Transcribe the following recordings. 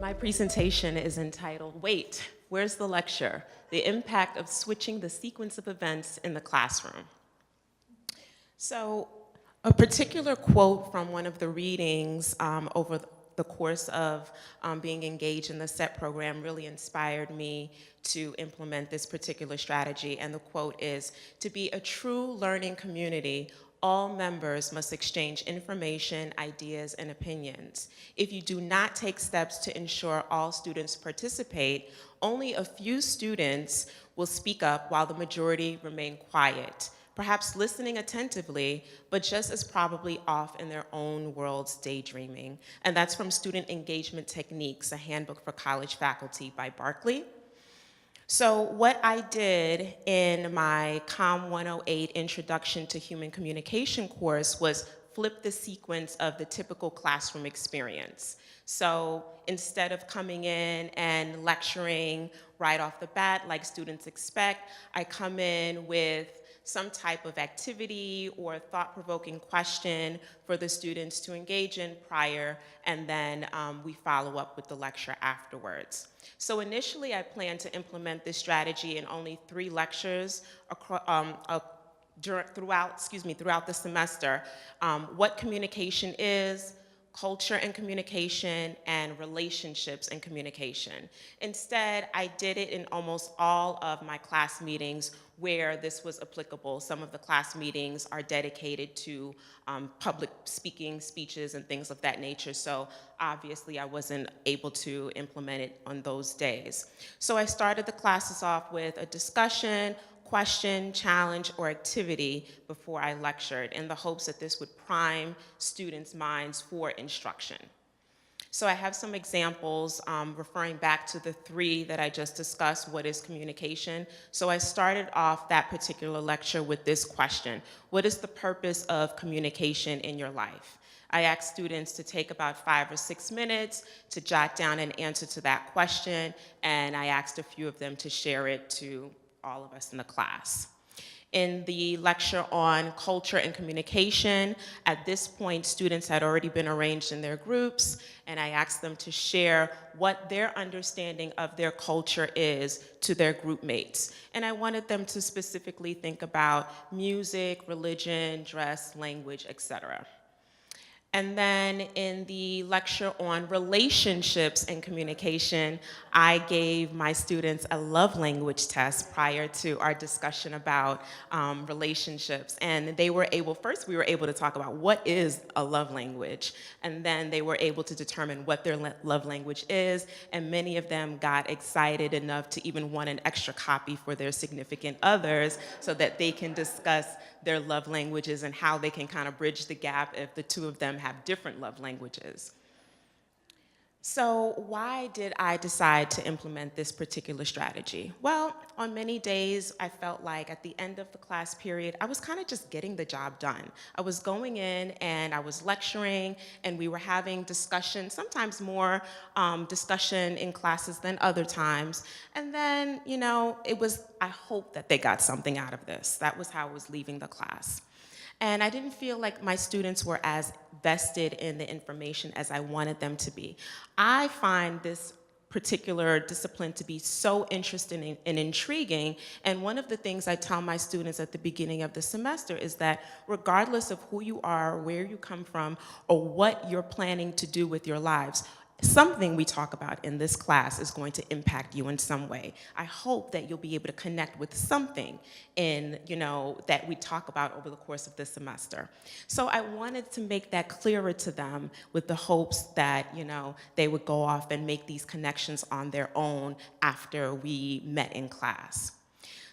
My presentation is entitled, Wait, Where's the Lecture? The Impact of Switching the Sequence of Events in the Classroom. So, a particular quote from one of the readings over the course of being engaged in the SET program really inspired me to implement this particular strategy. And the quote is, "To be a true learning community, all members must exchange information, ideas, and opinions. If you do not take steps to ensure all students participate, only a few students will speak up while the majority remain quiet, perhaps listening attentively, but just as probably off in their own worlds daydreaming." And that's from Student Engagement Techniques, a handbook for college faculty by Barkley. So what I did in my COM 108 Introduction to Human Communication course was flip the sequence of the typical classroom experience. So instead of coming in and lecturing right off the bat like students expect, I come in with some type of activity or thought-provoking question for the students to engage in prior, and then we follow up with the lecture afterwards. So initially, I planned to implement this strategy in only 3 lectures throughout the semester. What communication is, culture and communication, and relationships and communication. Instead, I did it in almost all of my class meetings where this was applicable. Some of the class meetings are dedicated to public speaking, speeches, and things of that nature, so obviously I wasn't able to implement it on those days. So I started the classes off with a discussion, question, challenge, or activity before I lectured in the hopes that this would prime students' minds for instruction. So I have some examples referring back to the 3 that I just discussed, what is communication? So I started off that particular lecture with this question: what is the purpose of communication in your life? I asked students to take about 5 or 6 minutes to jot down an answer to that question, and I asked a few of them to share it to all of us in the class. In the lecture on culture and communication, at this point, students had already been arranged in their groups, and I asked them to share what their understanding of their culture is to their group mates. And I wanted them to specifically think about music, religion, dress, language, etc. And then in the lecture on relationships and communication, I gave my students a love language test prior to our discussion about relationships. And they were able, first we were able to talk about what is a love language, and then they were able to determine what their love language is, and many of them got excited enough to even want an extra copy for their significant others so that they can discuss their love languages and how they can kind of bridge the gap if the 2 of them have different love languages. So why did I decide to implement this particular strategy? Well, on many days, I felt like at the end of the class period, I was kind of just getting the job done. I was going in and I was lecturing, and we were having discussion, sometimes more discussion in classes than other times. And then, you know, I hoped that they got something out of this. That was how I was leaving the class. And I didn't feel like my students were as vested in the information as I wanted them to be. I find this particular discipline to be so interesting and intriguing, and one of the things I tell my students at the beginning of the semester is that regardless of who you are, where you come from, or what you're planning to do with your lives, something we talk about in this class is going to impact you in some way. I hope that you'll be able to connect with something that we talk about over the course of this semester. So I wanted to make that clearer to them with the hopes that, they would go off and make these connections on their own after we met in class.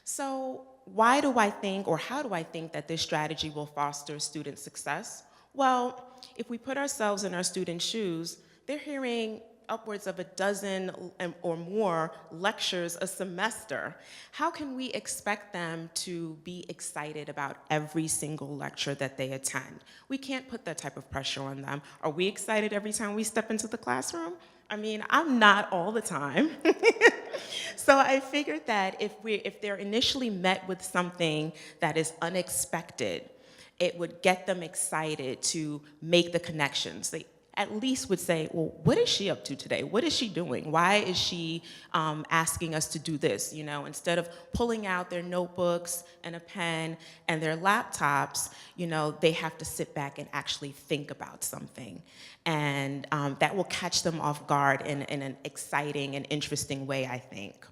So why do I think, or how do I think that this strategy will foster student success? Well, if we put ourselves in our students' shoes, they're hearing upwards of 12 or more lectures a semester. How can we expect them to be excited about every single lecture that they attend? We can't put that type of pressure on them. Are we excited every time we step into the classroom? I mean, I'm not all the time. So I figured that if they're initially met with something that is unexpected, it would get them excited to make the connections. at least would say, well, what is she up to today? What is she doing? Why is she asking us to do this? You know, instead of pulling out their notebooks and a pen and their laptops, you know, they have to sit back and actually think about something. And that will catch them off guard in an exciting and interesting way, I think.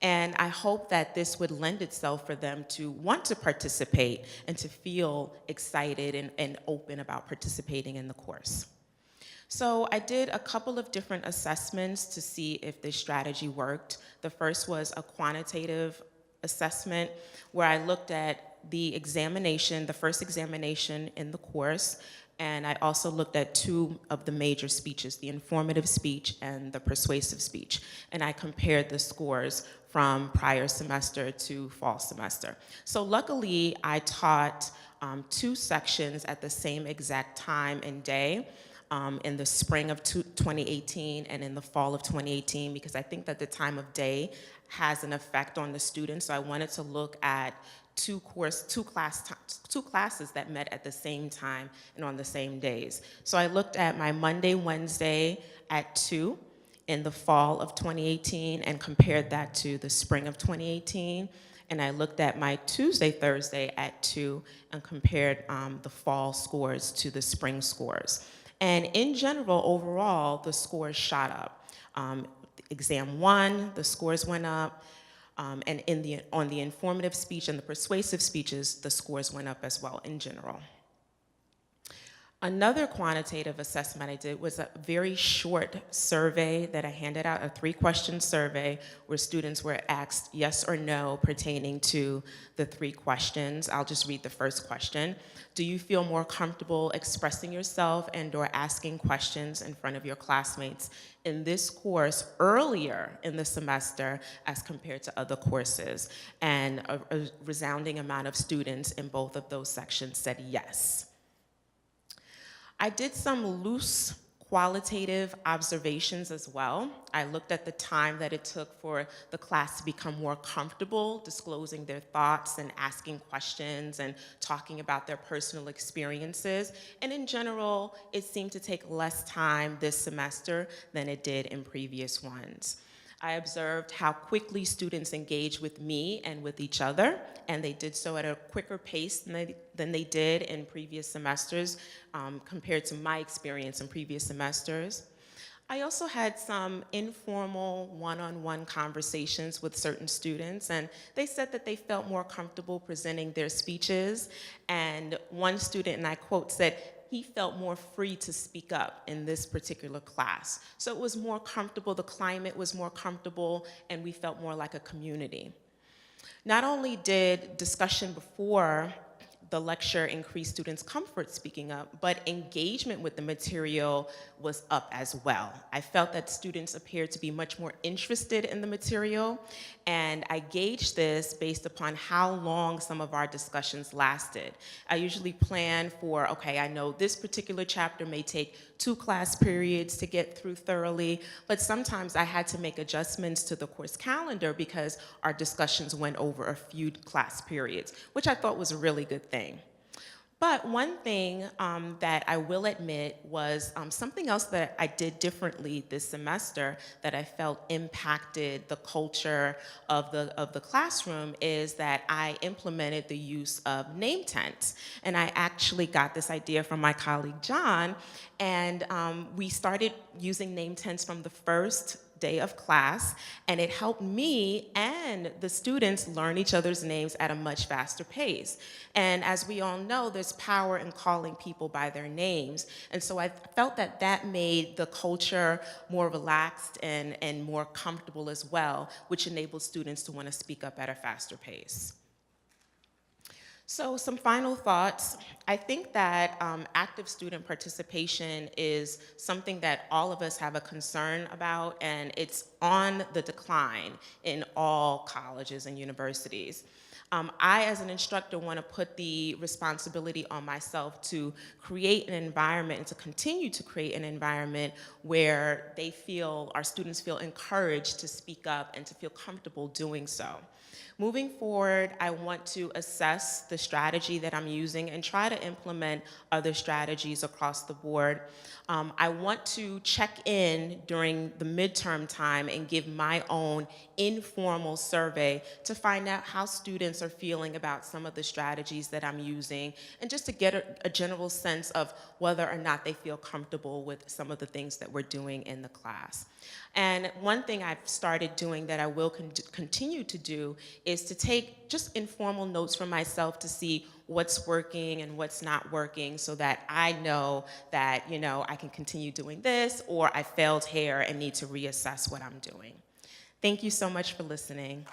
And I hope that this would lend itself for them to want to participate and to feel excited and open about participating in the course. So I did a couple of different assessments to see if this strategy worked. The first was a quantitative assessment where I looked at the examination, the first examination in the course, and I also looked at two of the major speeches, the informative speech and the persuasive speech, and I compared the scores from prior semester to fall semester. So luckily, I taught two sections at the same exact time and day, in the spring of 2018 and in the fall of 2018, because I think that the time of day has an effect on the students. So I wanted to look at two classes that met at the same time and on the same days. So I looked at my Monday, Wednesday at 2 in the fall of 2018 and compared that to the spring of 2018. And I looked at my Tuesday, Thursday at 2 and compared the fall scores to the spring scores. And in general, overall, the scores shot up. Exam 1, the scores went up, and on the informative speech and the persuasive speeches, the scores went up as well in general. Another quantitative assessment I did was a very short survey that I handed out, a 3-question survey where students were asked yes or no pertaining to the 3 questions. I'll just read the first question. Do you feel more comfortable expressing yourself and/or asking questions in front of your classmates in this course earlier in the semester as compared to other courses? And a resounding amount of students in both of those sections said yes. I did some loose qualitative observations as well. I looked at the time that it took for the class to become more comfortable disclosing their thoughts and asking questions and talking about their personal experiences. And in general, it seemed to take less time this semester than it did in previous ones. I observed how quickly students engaged with me and with each other, and they did so at a quicker pace than they did in previous semesters compared to my experience in previous semesters. I also had some informal one-on-one conversations with certain students, and they said that they felt more comfortable presenting their speeches. And one student, and I quote, said, he felt more free to speak up in this particular class. So it was more comfortable, the climate was more comfortable, and we felt more like a community. Not only did discussion before the lecture increase students' comfort speaking up, but engagement with the material was up as well. I felt that students appeared to be much more interested in the material, and I gauged this based upon how long some of our discussions lasted. I usually plan for, okay, I know this particular chapter may take 2 class periods to get through thoroughly, but sometimes I had to make adjustments to the course calendar because our discussions went over a few class periods, which I thought was a really good thing. But one thing that I will admit was something else that I did differently this semester that I felt impacted the culture of the classroom is that I implemented the use of name tents. And I actually got this idea from my colleague John, and we started using name tents from the first day of class, and it helped me and the students learn each other's names at a much faster pace. And as we all know, there's power in calling people by their names. And so I felt that that made the culture more relaxed and more comfortable as well, which enabled students to want to speak up at a faster pace. So some final thoughts. I think that active student participation is something that all of us have a concern about, and it's on the decline in all colleges and universities. I, as an instructor, want to put the responsibility on myself to create an environment and to continue to create an environment where our students feel encouraged to speak up and to feel comfortable doing so. Moving forward, I want to assess the strategy that I'm using and try to implement other strategies across the board. I want to check in during the midterm time and give my own informal survey to find out how students are feeling about some of the strategies that I'm using, and just to get a general sense of whether or not they feel comfortable with some of the things that we're doing in the class. And one thing I've started doing that I will continue to do is to take just informal notes for myself to see what's working and what's not working, so that I know that, I can continue doing this, or I failed here and need to reassess what I'm doing. Thank you so much for listening.